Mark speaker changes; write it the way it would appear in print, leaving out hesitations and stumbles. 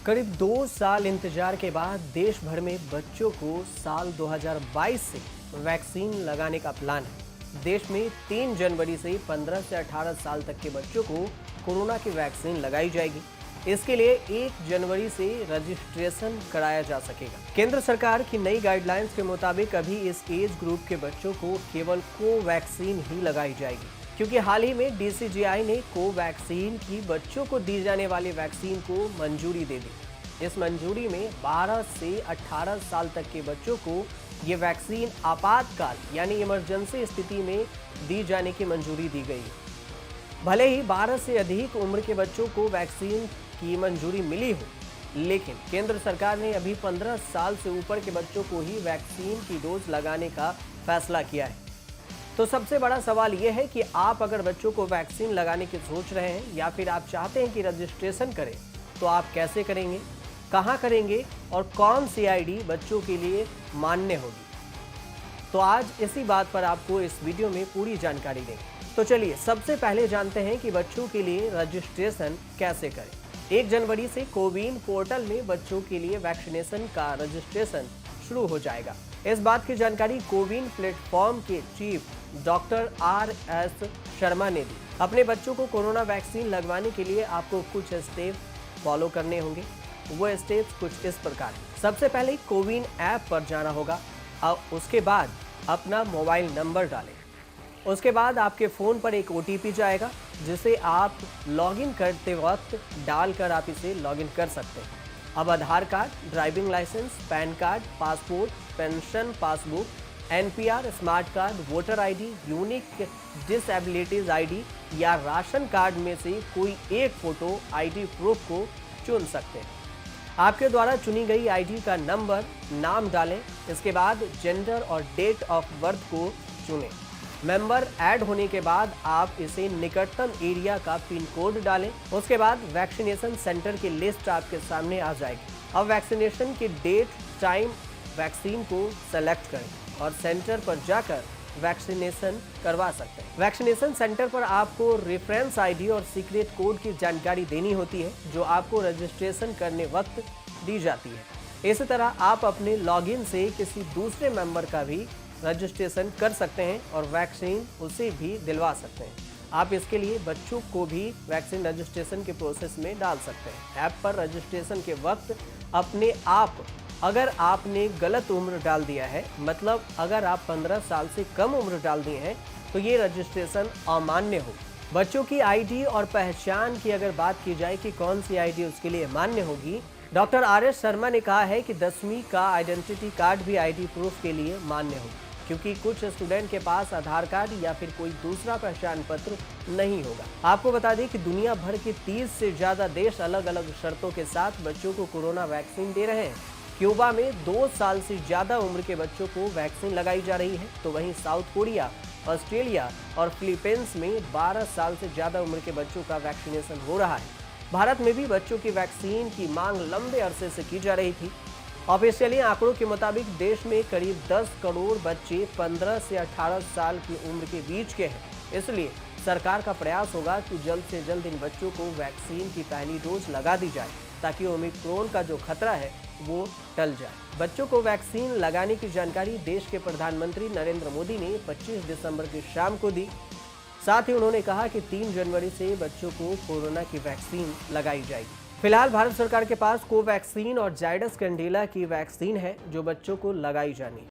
Speaker 1: करीब 2 साल इंतजार के बाद देश भर में बच्चों को साल 2022 से वैक्सीन लगाने का प्लान है। देश में 3 जनवरी से 15 से 18 साल तक के बच्चों को कोरोना की वैक्सीन लगाई जाएगी। इसके लिए 1 जनवरी से रजिस्ट्रेशन कराया जा सकेगा। केंद्र सरकार की नई गाइडलाइंस के मुताबिक अभी इस एज ग्रुप के बच्चों को केवल कोवैक्सीन ही लगाई जाएगी, क्योंकि हाल ही में डीसीजीआई ने कोवैक्सीन की बच्चों को दी जाने वाली वैक्सीन को मंजूरी दे दी। इस मंजूरी में 12 से 18 साल तक के बच्चों को ये वैक्सीन आपातकाल यानी इमरजेंसी स्थिति में दी जाने की मंजूरी दी गई है। भले ही 12 से अधिक उम्र के बच्चों को वैक्सीन की मंजूरी मिली हो, लेकिन केंद्र सरकार ने अभी 15 साल से ऊपर के बच्चों को ही वैक्सीन की डोज लगाने का फैसला किया है। तो सबसे बड़ा सवाल यह है कि आप अगर बच्चों को वैक्सीन लगाने की सोच रहे हैं या फिर आप चाहते हैं कि रजिस्ट्रेशन करें, तो आप कैसे करेंगे, कहां करेंगे और कौन सी आईडी बच्चों के लिए मान्य होगी। तो आज इसी बात पर आपको इस वीडियो में पूरी जानकारी देंगे। तो चलिए सबसे पहले जानते हैं कि बच्चों के लिए रजिस्ट्रेशन कैसे करें। 1 जनवरी से कोविन पोर्टल में बच्चों के लिए वैक्सीनेशन का रजिस्ट्रेशन शुरू हो जाएगा। इस बात की जानकारी कोविन प्लेटफॉर्म के चीफ डॉक्टर RS शर्मा ने दी। अपने बच्चों को कोरोना वैक्सीन लगवाने के लिए आपको कुछ स्टेप फॉलो करने होंगे। वो स्टेप्स कुछ इस प्रकार हैं। सबसे पहले कोविन ऐप पर जाना होगा और उसके बाद अपना मोबाइल नंबर डालें। उसके बाद आपके फ़ोन पर एक OTP जाएगा, जिसे आप लॉगिन करते वक्त डालकर आप इसे लॉगिन कर सकते हैं। अब Aadhaar card, driving licence, pan card, passport, pension passbook, NPR, smart card, voter ID, unique disabilities ID या राशन कार्ड में से कोई एक फोटो ID प्रूफ को चुन सकते हैं। आपके द्वारा चुनी गई ID का नंबर, नाम डालें। इसके बाद जेंडर और डेट ऑफ बर्थ को चुनें। मेंबर ऐड होने के बाद आप इसे निकटतम एरिया का पिन कोड डालें। उसके बाद वैक्सीनेशन सेंटर की लिस्ट आपके सामने आ जाएगी। अब वैक्सीनेशन की डेट, टाइम, वैक्सीन को सेलेक्ट करें और सेंटर पर जाकर वैक्सीनेशन करवा सकते हैं। वैक्सीनेशन सेंटर पर आपको रेफरेंस ID और सीक्रेट कोड की जानकारी देनी होती है, जो आपको रजिस्ट्रेशन करने वक्त दी जाती है। इसी तरह आप अपने लॉगिन से किसी दूसरे मेंबर का भी रजिस्ट्रेशन कर सकते हैं और वैक्सीन उसे भी दिलवा सकते हैं। आप इसके लिए बच्चों को भी वैक्सीन रजिस्ट्रेशन के प्रोसेस में डाल सकते हैं। ऐप पर रजिस्ट्रेशन के वक्त अपने आप अगर आपने गलत उम्र डाल दिया है, मतलब अगर आप 15 साल से कम उम्र डाल दिए हैं, तो ये रजिस्ट्रेशन अमान्य हो। बच्चों की ID और पहचान की अगर बात की जाए कि कौन सी ID उसके लिए मान्य होगी, डॉक्टर RS शर्मा ने कहा है कि 10वीं का आइडेंटिटी कार्ड भी ID प्रूफ के लिए मान्य होगा, क्योंकि कुछ स्टूडेंट के पास आधार कार्ड या फिर कोई दूसरा पहचान पत्र नहीं होगा। आपको बता दें कि दुनिया भर के 30 से ज़्यादा देश अलग अलग शर्तों के साथ बच्चों को कोरोना वैक्सीन दे रहे हैं। क्यूबा में 2 साल से ज़्यादा उम्र के बच्चों को वैक्सीन लगाई जा रही है, तो वहीं साउथ कोरिया, ऑस्ट्रेलिया और फिलीपींस में 12 साल से ज़्यादा उम्र के बच्चों का वैक्सीनेशन हो रहा है। भारत में भी बच्चों की वैक्सीन की मांग लंबे अरसे से की जा रही थी। ऑफिशियली आंकड़ों के मुताबिक देश में करीब 10 करोड़ बच्चे 15 से 18 साल की उम्र के बीच के हैं। इसलिए सरकार का प्रयास होगा कि जल्द से जल्द इन बच्चों को वैक्सीन की पहली डोज लगा दी जाए, ताकि ओमिक्रॉन का जो खतरा है वो टल जाए। बच्चों को वैक्सीन लगाने की जानकारी देश के प्रधानमंत्री नरेंद्र मोदी ने 25 दिसंबर की शाम को दी। साथ ही उन्होंने कहा कि 3 जनवरी से बच्चों को कोरोना की वैक्सीन लगाई जाएगी। फिलहाल भारत सरकार के पास कोवैक्सीन और जायडस कैडिला की वैक्सीन है, जो बच्चों को लगाई जानी है।